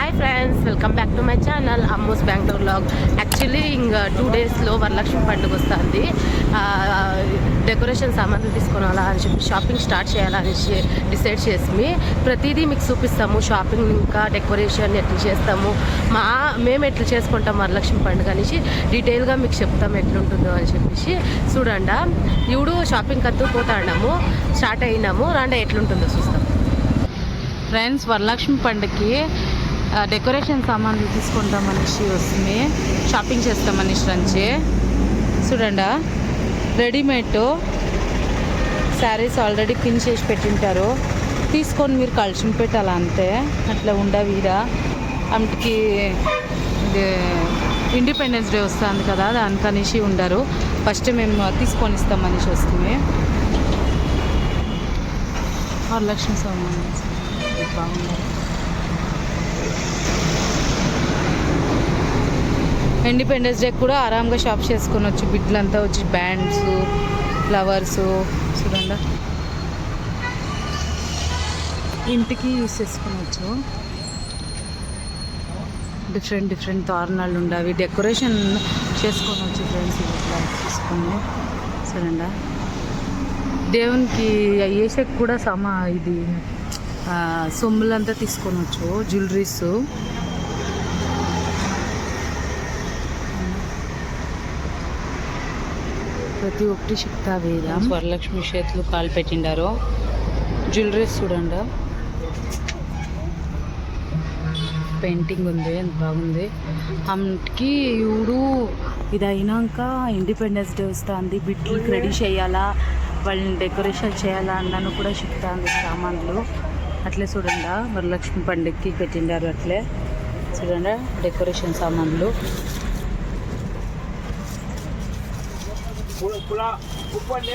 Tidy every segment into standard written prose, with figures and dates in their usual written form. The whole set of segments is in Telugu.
Hi friends, welcome back to my channel Ammu's Bengaluru vlog. Actually ఇంకా 2 డేస్లో వరలక్ష్మి పండుగ వస్తుంది. డెకరేషన్ సామాన్లు తీసుకోవాలా అని చెప్పి షాపింగ్ స్టార్ట్ చేయాలని డిసైడ్ చేసి ప్రతిదీ మీకు చూపిస్తాము. షాపింగ్ ఇంకా డెకరేషన్ ఎట్లా చేస్తాము, మేము ఎట్లా చేసుకుంటాం వరలక్ష్మి పండుగ అనేసి డీటెయిల్గా మీకు చెప్తాము ఎట్లుంటుందో అని చెప్పేసి. చూడండి, ఇప్పుడు షాపింగ్ కత్తు పోతాడాము, స్టార్ట్ అయినాము. రాండా ఎట్లుంటుందో చూస్తాం. ఫ్రెండ్స్, వరలక్ష్మి పండుగకి డెకరేషన్ సామాన్లు తీసుకుంటామనేసి వస్తుంది, షాపింగ్ చేస్తామనేసి రంచి. చూడండి, రెడీమేడ్ శారీస్ ఆల్రెడీ పిన్ చేసి పెట్టింటారు, తీసుకొని మీరు కలిసి పెట్టాలి అంతే. అట్లా ఉండవీరా అందుకి ఇండిపెండెన్స్ డే వస్తుంది కదా, దానికనేసి ఉండరు. ఫస్ట్ మేము తీసుకొని ఇస్తామనేసి వస్తుంది. వరలక్ష్మి సామాన్లు బాగుంది. ఇండిపెండెన్స్ డే కూడా ఆరాంగా షాప్ చేసుకొని వచ్చు. బిడ్లంతా వచ్చి బ్యాండ్స్, ఫ్లవర్స్ చూడండి ఇంటికి యూస్ చేసుకోవచ్చు. డిఫరెంట్ తోరణాలు ఉండవి, డెకరేషన్ చేసుకోవచ్చు ఫ్రెండ్స్. ఇట్లా తీసుకొని చూడండి, దేవునికి వేసేకి కూడా ఇది సొమ్ములంతా తీసుకోవచ్చు. జ్యువెలరీస్ ప్రతి ఒక్కటి చెప్తా వేదా. వరలక్ష్మి చేతులు కాలు పెట్టిండారు. జ్యువెలరీస్ చూడండి, పెయింటింగ్ ఉంది, ఎంత బాగుంది. అందుకి ఇప్పుడు ఇది అయినాక ఇండిపెండెన్స్ డే వస్తుంది, బిడ్డలకి రెడీ చేయాలా, వాళ్ళని డెకరేషన్ చేయాలా అన్నాను కూడా చెప్తాను. సామాన్లు అట్లే చూడండి, వరలక్ష్మి పండుగకి పెట్టిండారు. అట్లే చూడండి డెకరేషన్ సామాన్లు.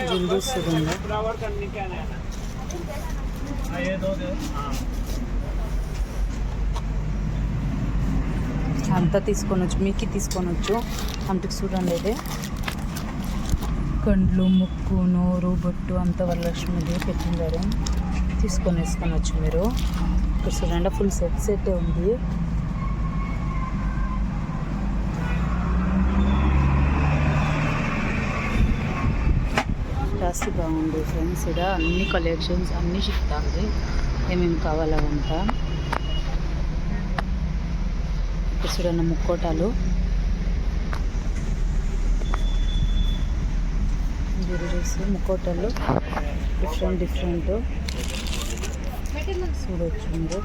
జ్యువెలరీస్ చూడండి, అంతా తీసుకొనొచ్చు, మీకు తీసుకొనొచ్చు. అంతకు చూడండి, ఇది కండ్లు, ముక్కు, నోరు, బొట్టు అంతా వరలక్ష్మిది పెట్టిండారు, తీసుకొని వేసుకొనొచ్చు మీరు. ఇక్కడ చూడండి, ఫుల్ సెట్ ఉంది. జాస్తి బాగుంది ఫ్రెండ్స్. ఇక్కడ అన్ని కలెక్షన్స్ అన్నీ చెప్తాంది, ఏమేమి కావాలంట. ఇక్కడ చూడండి, ముక్కోటాలు, జ్యువెలరీస్, ముక్కోటాలు డిఫరెంట్ చూడవచ్చు మీరు.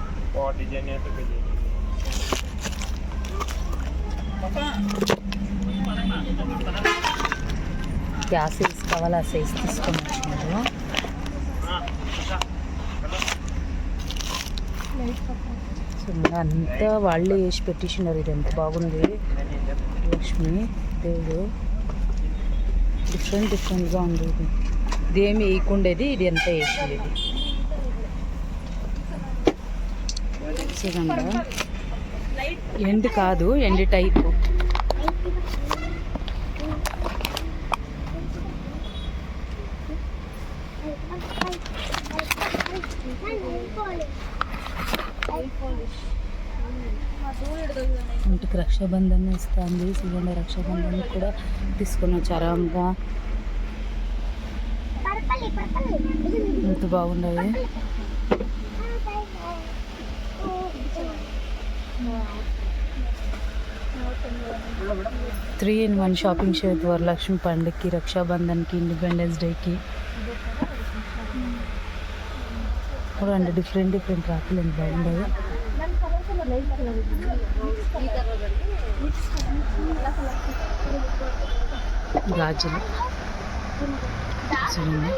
ఆ సైజ్ కావాలి, ఆ సైజ్ తీసుకొని వచ్చినారు. అంతా వాళ్ళే వేసి పెట్టించినారు. ఇది ఎంత బాగుంది, లక్ష్మి దేవుడు డిఫరెంట్గా ఉంది. ఇది ఇదేమి వేయకుండేది, ఇది ఎంత వేసింది. ఇది చూడండి, ఎండు కాదు, ఎండు టైపు. ఇంటికి రక్షాబంధన్ ఇస్తుంది. చూడండి, రక్షాబంధన్ కూడా తీసుకొని వచ్చి ఆరాంగా ఎంత బాగుండదు. 3-in-1 షాపింగ్ చేయొద్దు వరలక్ష్మి పండుగకి, రక్షాబంధన్కి, ఇండిపెండెన్స్ డేకి. రెండు డిఫరెంట్ రాకులు ఎంత బాగుండదు. గాజులు చూడండి,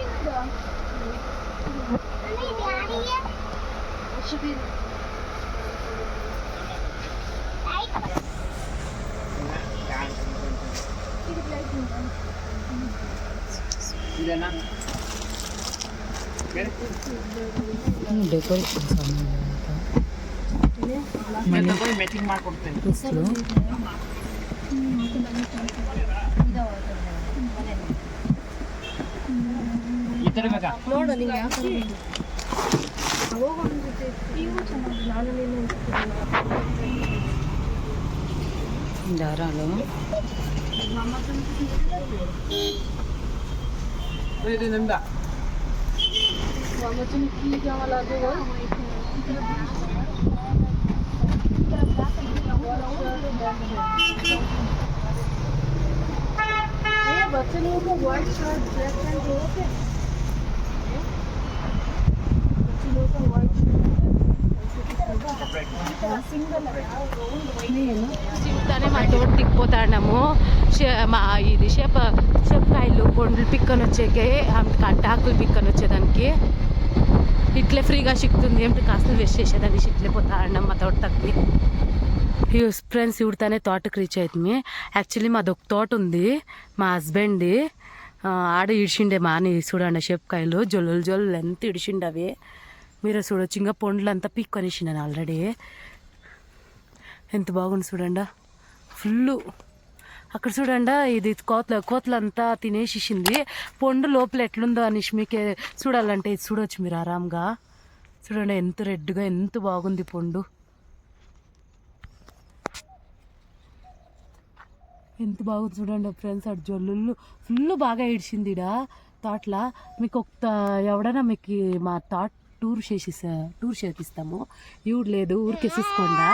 డెకరేషన్ సామాన్లు దారాలు बच्चे लोगों को व्हाइट शर्ट ब्लैक पैंट हो के बच्चे लोगों को व्हाइट సింగ్తానే మా తోట దిక్కుపోతాడము మా ఇది చెప్పకాయలు పండ్లు పిక్కని వచ్చేకే కంటాకులు పిక్కని వచ్చేదానికి ఇట్లే ఫ్రీగా చిక్కుతుంది ఏమిటి కాస్త వేస్ట్ చేసేదాన్ని ఇట్లే పోతాడడం మా తోట తగ్గి ఫ్రెండ్స్ ఇవిడతానే తోటకు రీచ్ అవుతుంది. యాక్చువల్లీ మాది ఒక తోట ఉంది, మా హస్బెండ్ది ఆడ ఇడిచిండే మాని చూడండి చెప్పకాయలు జొల్లు ఎంత ఇడిచిండే అవి మీరు చూడొచ్చు. ఇంకా పండ్లు అంతా పీక్కొనేసినాను ఆల్రెడీ. ఎంత బాగుంది చూడండి ఫుల్లు. అక్కడ చూడండి ఇది కోతలంతా తినేసేసింది. పండు లోపల ఎట్లుందో అనేసి మీకే చూడాలంటే ఇది చూడవచ్చు మీరు ఆరాంగా. చూడండి ఎంత రెడ్గా ఎంత బాగుంది పండు, ఎంత బాగుంది చూడండి ఫ్రెండ్స్. అటు జొల్లు ఫుల్ బాగా ఇడిచింది ఇడ తోటలా. మీకు ఎవడైనా మీకు మా టూర్ చేపిస్తాము. ఇవుడు లేదు ఊరికి వేసేసుకోండా.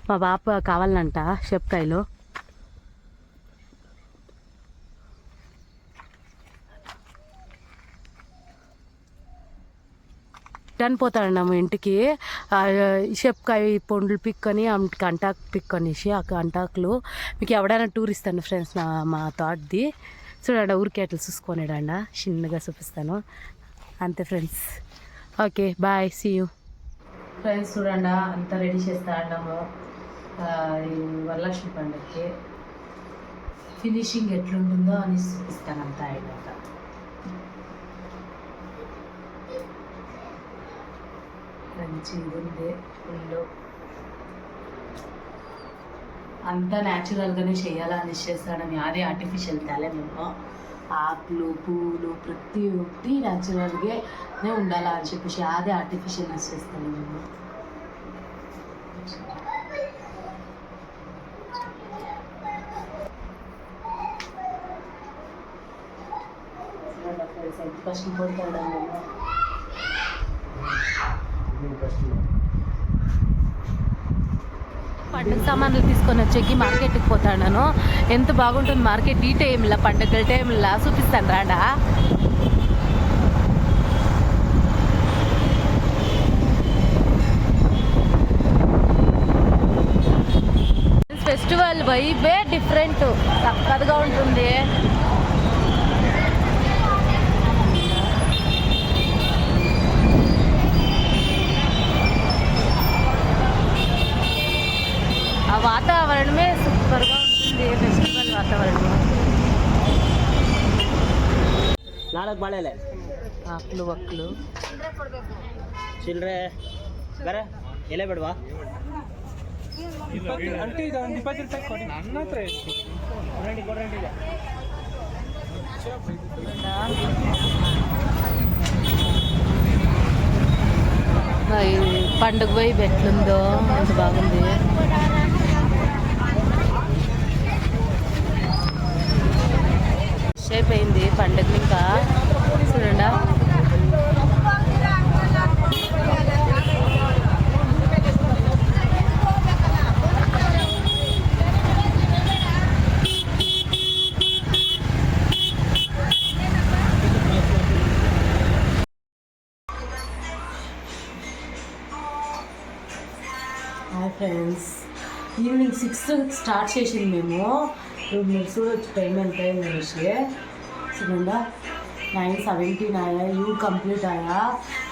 మా బాప కావాలంట చెప్పకాయలు. పోతాడన్నాము ఇంటికి చెప్పకాయ పండ్లు పిక్కొని కంటాకు పిక్కొనేసి ఆ కంటాకులు మీకు ఎవడైనా టూర్ ఇస్తాను ఫ్రెండ్స్. మా తోటది చూడండి ఊరికి అట్లా చూసుకొనిడండ చిన్నగా చూపిస్తాను అంతే friends. Okay bye, see you friends. చూడండి అంతా రెడీ చేస్తా అన్నాము వరలక్ష్మి పండుగకి. ఫినిషింగ్ ఎట్లుంటుందో అని చూపిస్తాను అంతా అయినాక. మంచిగా ఉంది ఇల్లు అంతా న్యాచురల్గానే చేయాలని చేస్తాడని. అదే ఆర్టిఫిషియల్ తేలే మేము. ఆకులు పువ్వులు ప్రతి ఒక్కటి న్యాచురల్గానే ఉండాలా అని చెప్పేసి అదే ఆర్టిఫిషియల్ యూస్ చేస్తాను మేము. ఎంత కష్టపడతాడు మేము. పండుగ సామాన్లు తీసుకొని వచ్చేకి మార్కెట్కి పోతాను. ఎంత బాగుంటుంది మార్కెట్ ఈ టైంలో, పండుగల టైంలో చూపిస్తాను రాడా. ఫెస్టివల్ వైబే డిఫరెంట్, చక్కగా ఉంటుంది. ఆ వాతావరణమే సూపర్గా ఉంటుంది, ఫెస్టివల్ వాతావరణం. ఆకులు వక్కులు ಚಿಲ್ಲರೆ ಬೇರೆ ಎಲೆ ಬೇಡವಾ? అంటే ಇದು ಒಂದು 20 ರೂಪಾಯಿ ಕೊಡಿ, ನನ್ನ ಹತ್ರ ಕೊಡ್ರಂಡಿ ಇದೆ. పండుగ పోయి ఎట్లుందో ఎంత బాగుంది. షేప్ అయింది పండుగ ఇంకా చూడండి. హాయ్ ఫ్రెండ్స్, ఈవినింగ్ 6 స్టార్ట్ చేసింది మేము. మీరు చూడొచ్చు టైం ఎంత అయింది అనేసి. చూడండి 9:17 आया. ಇವು ಕಂಪ್ಲೀಟ್ ಆಯಾ.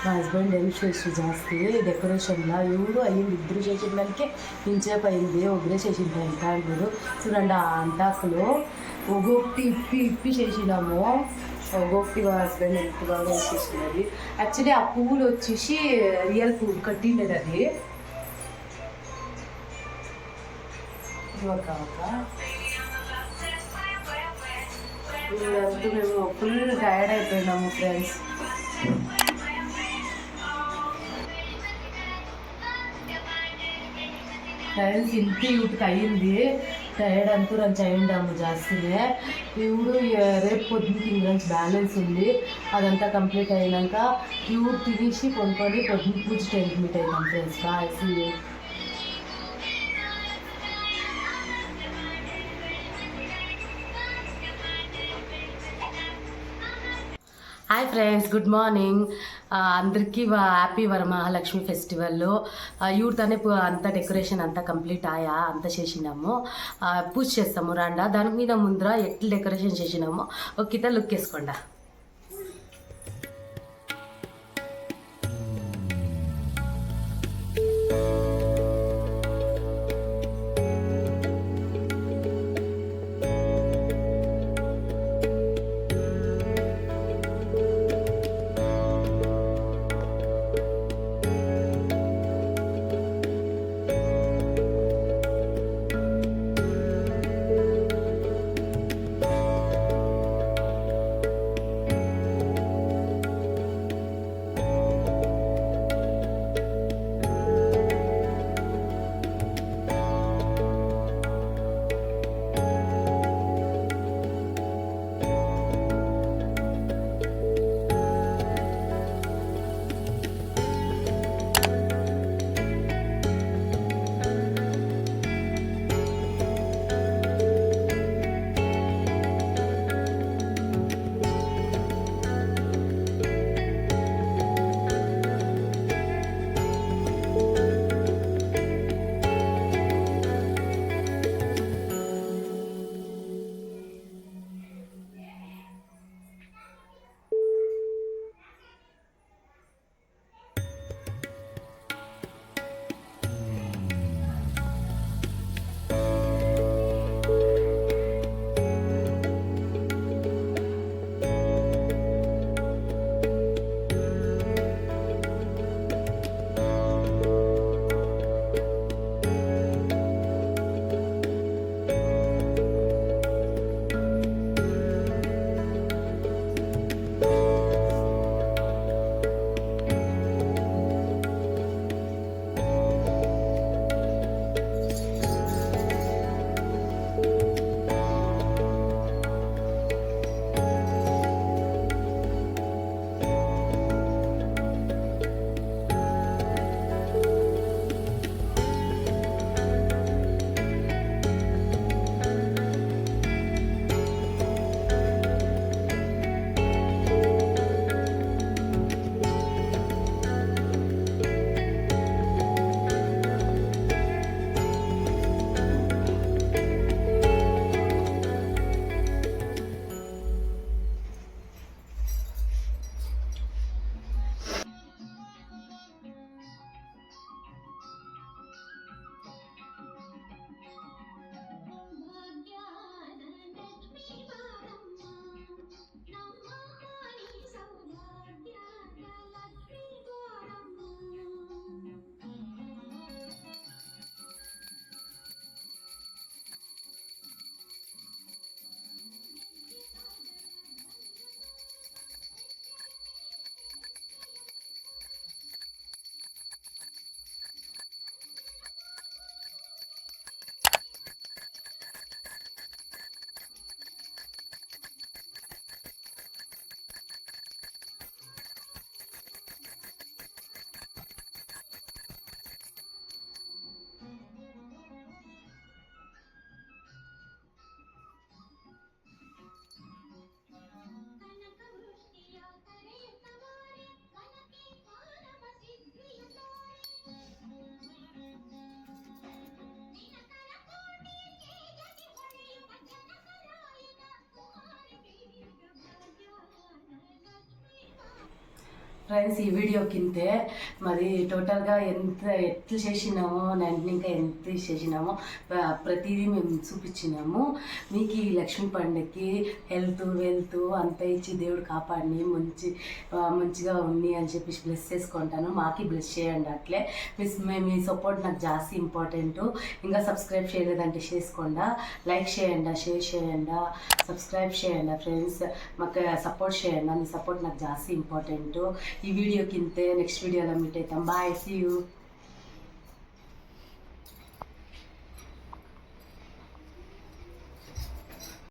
మా హస్బెండ్ హెల్ప్ చేసి జాస్తి డెకరేషన్లో ఇవుడు అయ్యింది. ఇద్దరు చేసిన దానికి ఇంచేపు అయింది, ఒకరే చేసింది ఎంత అంటారు. చూడండి ఆ అంటాకులు ఒక్కొక్కటి ఇప్పి చేసినాము. ఒక్కొక్కటి మా హస్బెండ్ ఎంత బాగా వేసేసినది. యాక్చువల్లీ ఆ పువ్వులు వచ్చేసి రియల్ పువ్వు కట్టిండేది అది. ఇదంతా మేము ఫుల్ టైర్డ్ అయిపోయినాము ఫ్రెండ్స్. ಫ್ರೆಂಡ್ಸ್ ಇಂತಿ ಊಟಕ್ಕೆ ಅಯ್యింది టైర్డ్ అంతా రంచి అయ్యిండాము జాస్తినే ఇప్పుడు రేపు పొద్దున్నకి ఇంగ్రెన్స్ బ్యాలెన్స్ ఉంది అదంతా కంప్లీట్ అయినాక ఇప్పుడు తినేసి కొనుక్కొని పొద్దున్న పూజ టైంకి మీట్ అయినాం friends bye see you. Hi friends, good morning. అందరికీ హ్యాపీ వరమహాలక్ష్మి ఫెస్టివల్. ఇవిడతోనే అంతా డెకరేషన్ అంతా కంప్లీట్ ఆయా అంతా చేసినాము. పూజ చేస్తాము రాండా. దాని మీద ముందర ఎట్లా డెకరేషన్ చేసినామో ఒక కిత లుక్ వేసుకోండా. ఫ్రెండ్స్ ఈ వీడియో కింతే మరి టోటల్గా ఎట్లా చేసినామో నేను ఇంకా ఎంత చేసినామో ప్రతిదీ మేము చూపించినాము. మీకు ఈ లక్ష్మీ పండుగకి హెల్త్ వెల్త్ అంతా ఇచ్చి దేవుడు కాపాడిని మంచిగా ఉంది అని చెప్పి బ్లెస్ చేసుకుంటాను. మాకి బ్లెస్ చేయండి అట్లే. మీ సపోర్ట్ నాకు జాస్తి ఇంపార్టెంట్. ఇంకా సబ్స్క్రైబ్ చేయలేదంటే చేసుకోండి, లైక్ చేయండి, షేర్ చేయండి, సబ్స్క్రైబ్ చేయండి ఫ్రెండ్స్. మాకు సపోర్ట్ చేయండి. మీ సపోర్ట్ నాకు జాస్తి ఇంపార్టెంట్. ఈ వీడియో కింతే నెక్స్ట్ వీడియోలో మీట్ అవుతాం. Bye, see you.